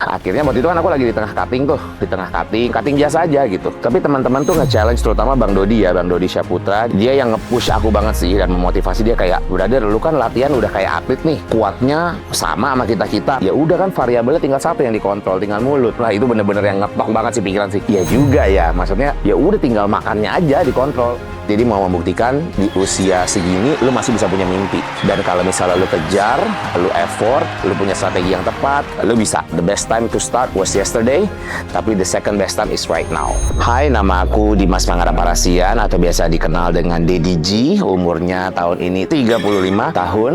Akhirnya waktu itu kan aku lagi di tengah cutting tuh, di tengah cutting biasa aja gitu. Tapi teman-teman tuh nge-challenge, terutama Bang Dodi ya, Bang Dodi Syaputra. Dia yang nge-push aku banget sih dan memotivasi. Dia kayak, brother, lu kan latihan udah kayak atlet nih, kuatnya sama kita. Ya udah kan, variabelnya tinggal satu yang dikontrol, tinggal mulut. Lah itu bener-bener yang ngetok banget sih pikiran sih. Ya juga ya, maksudnya ya udah tinggal makannya aja dikontrol. Jadi mau membuktikan di usia segini lu masih bisa punya mimpi. Dan kalau misalnya lu kejar, lu effort, lu punya strategi yang tepat, lu bisa. The best time to start was yesterday, tapi the second best time is right now. Hai, nama aku Dimas Manggaraparasian atau biasa dikenal dengan Deddy G. Umurnya tahun ini 35 tahun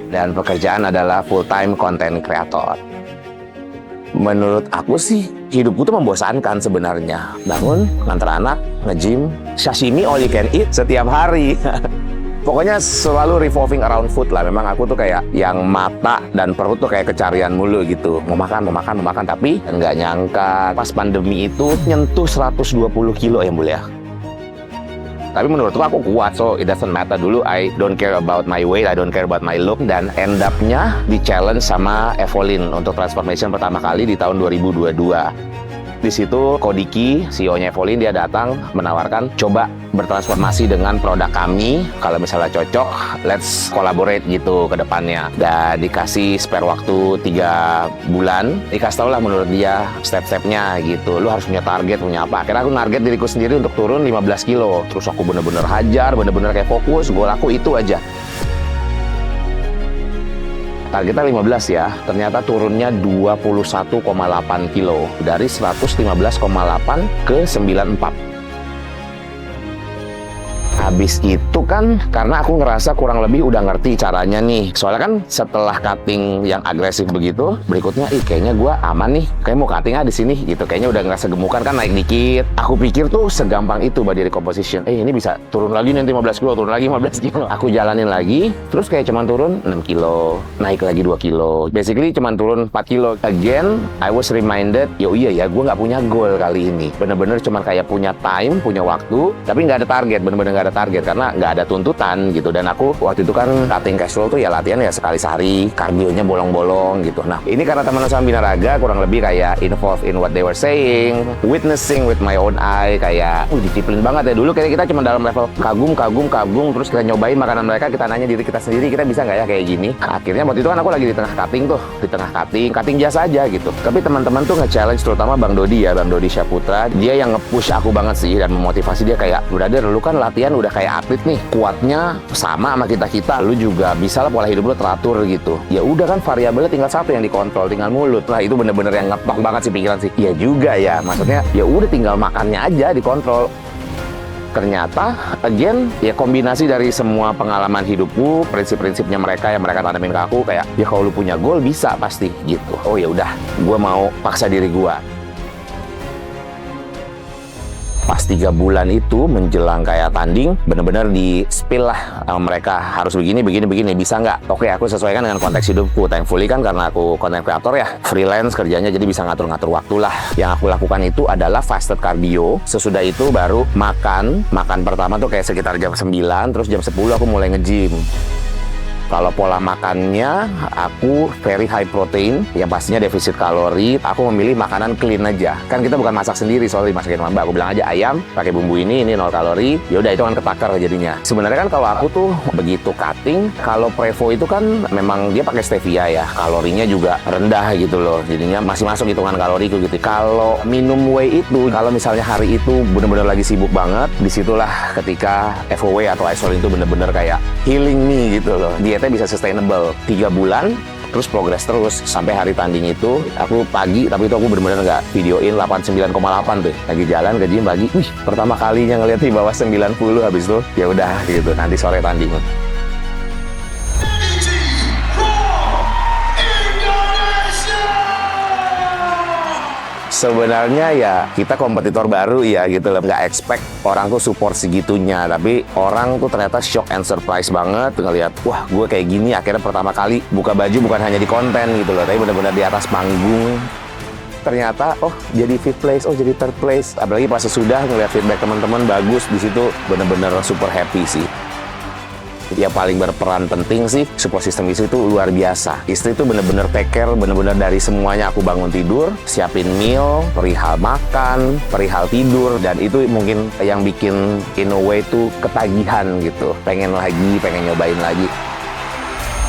dan pekerjaan adalah full time content creator. Menurut aku sih, hidupku tuh membosankan sebenarnya. Bangun, nganter anak, nge-gym, sashimi all you can eat setiap hari. Pokoknya selalu revolving around food lah. Memang aku tuh kayak yang mata dan perut tuh kayak kecarian mulu gitu. Mau makan. Tapi nggak nyangka pas pandemi itu nyentuh 120 kilo ya mulia. Tapi menurutku aku kuat, so it doesn't matter. Dulu I don't care about my weight, I don't care about my look. Dan end up-nya di-challenge sama Evolin untuk transformation pertama kali di tahun 2022. Di situ Kodiki, CEO-nya Evolin, dia datang menawarkan coba bertransformasi dengan produk kami. Kalau misalnya cocok, let's collaborate gitu ke depannya. Dan dikasih spare waktu 3 bulan. Dikasih tau lah menurut dia step-stepnya gitu. Lu harus punya target, punya apa. Akhirnya aku target diriku sendiri untuk turun 15 kilo. Terus aku bener-bener hajar, bener-bener kayak fokus. Gue laku itu aja. Targetnya 15 ya, ternyata turunnya 21,8 kilo. Dari 115,8 ke 94. Habis itu kan karena aku ngerasa kurang lebih udah ngerti caranya nih. Soalnya kan setelah cutting yang agresif begitu, berikutnya kayaknya gue aman nih. Kayak mau cutting di sini gitu. Kayaknya udah ngerasa gemukan kan naik dikit. Aku pikir tuh segampang itu body recomposition. Ini bisa turun lagi nanti 15 kilo, turun lagi 15 kilo. Aku jalanin lagi, terus kayak cuman turun 6 kilo, naik lagi 2 kilo. Basically cuman turun 4 kilo. Again, I was reminded, iya ya, gue nggak punya goal kali ini. Bener-bener cuman kayak punya time, punya waktu, tapi nggak ada target. Bener-bener nggak ada target karena nggak ada tuntutan gitu. Dan aku waktu itu kan cutting casual tuh ya latihan ya sekali sehari, kardionya bolong-bolong gitu. Nah ini karena teman-teman sama Binaraga kurang lebih kayak involved in what they were saying, witnessing with my own eye, kayak disiplin banget ya. Dulu kayak kita cuma dalam level kagum, terus kita nyobain makanan mereka, kita nanya diri kita sendiri, kita bisa nggak ya kayak gini. Akhirnya waktu itu kan aku lagi di tengah cutting tuh, di tengah cutting biasa aja gitu. Tapi teman-teman tuh nge-challenge, terutama Bang Dodi ya, Bang Dodi Syaputra. Dia yang nge-push aku banget sih dan memotivasi. Dia kayak, brother, lu kan latihan udah kayak atlet nih, kuatnya sama kita, lu juga bisa lah pola hidup lu teratur gitu. Ya udah kan, variabelnya tinggal satu yang dikontrol, tinggal mulut. Lah itu bener-bener yang ngetok banget sih pikiran sih. Ya juga ya, maksudnya ya udah tinggal makannya aja dikontrol. Ternyata, again, ya kombinasi dari semua pengalaman hidupku, prinsip-prinsipnya mereka yang mereka tanamin ke aku, kayak ya kalau lu punya goal bisa pasti gitu. Oh ya udah, gue mau paksa diri gue. Pas 3 bulan itu menjelang kayak tanding, bener-bener di spill lah mereka harus begini, bisa nggak? Oke, aku sesuaikan dengan konteks hidupku. Thankfully kan karena aku content creator ya, freelance kerjanya, jadi bisa ngatur-ngatur waktu lah. Yang aku lakukan itu adalah fasted cardio. Sesudah itu baru makan pertama tuh kayak sekitar jam 9, terus jam 10 aku mulai nge-gym. Kalau pola makannya, aku very high protein, yang pastinya defisit kalori. Aku memilih makanan clean aja. Kan kita bukan masak sendiri, soalnya dimasakin sama Mbak. Aku bilang aja ayam, pakai bumbu ini 0 kalori. Ya udah, itu kan ketakar jadinya. Sebenarnya kan kalau aku tuh begitu cutting, kalau Prevo itu kan memang dia pakai stevia ya. Kalorinya juga rendah gitu loh. Jadinya masih masuk hitungan kaloriku gitu. Kalau minum whey itu, kalau misalnya hari itu bener-bener lagi sibuk banget, disitulah ketika FOW atau isolin itu bener-bener kayak healing nih gitu loh. Dietnya bisa sustainable 3 bulan, terus progress terus sampai hari tanding itu. Aku pagi, tapi itu aku bener-bener nggak videoin 89,8 tuh. Lagi jalan ke gym pagi, pertama kalinya ngeliat di bawah 90. Habis itu ya udah gitu, nanti sore tanding. Sebenarnya ya kita kompetitor baru ya gitu loh. Nggak expect orang tuh support segitunya. Tapi orang tuh ternyata shock and surprise banget ngeliat, wah gue kayak gini. Akhirnya pertama kali buka baju bukan hanya di konten gitu loh, tapi benar-benar di atas panggung. Ternyata oh jadi fifth place, oh jadi third place. Apalagi pas sesudah ngeliat feedback teman-teman bagus, di situ benar-benar super happy sih. Yang paling berperan penting sih, support system istri itu luar biasa. Istri itu bener-bener take care, bener-bener dari semuanya. Aku bangun tidur, siapin meal, perihal makan, perihal tidur, dan itu mungkin yang bikin in a way itu ketagihan gitu. Pengen lagi, pengen nyobain lagi.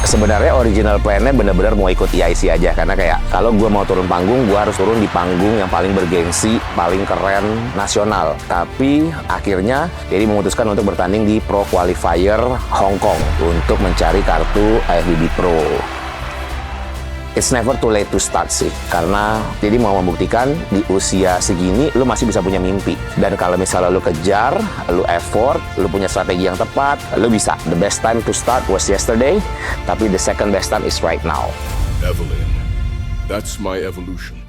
Sebenarnya original plan-nya bener-bener mau ikut EIC aja, karena kayak kalau gue mau turun panggung, gue harus turun di panggung yang paling bergengsi, paling keren nasional. Tapi akhirnya jadi memutuskan untuk bertanding di Pro Qualifier Hong Kong untuk mencari kartu IFBB Pro. It's never too late to start sih, karena jadi mau membuktikan di usia segini lu masih bisa punya mimpi. Dan kalau misalnya lu kejar, lu effort, lu punya strategi yang tepat, lu bisa. The best time to start was yesterday, tapi the second best time is right now. Evelyn, that's my evolution.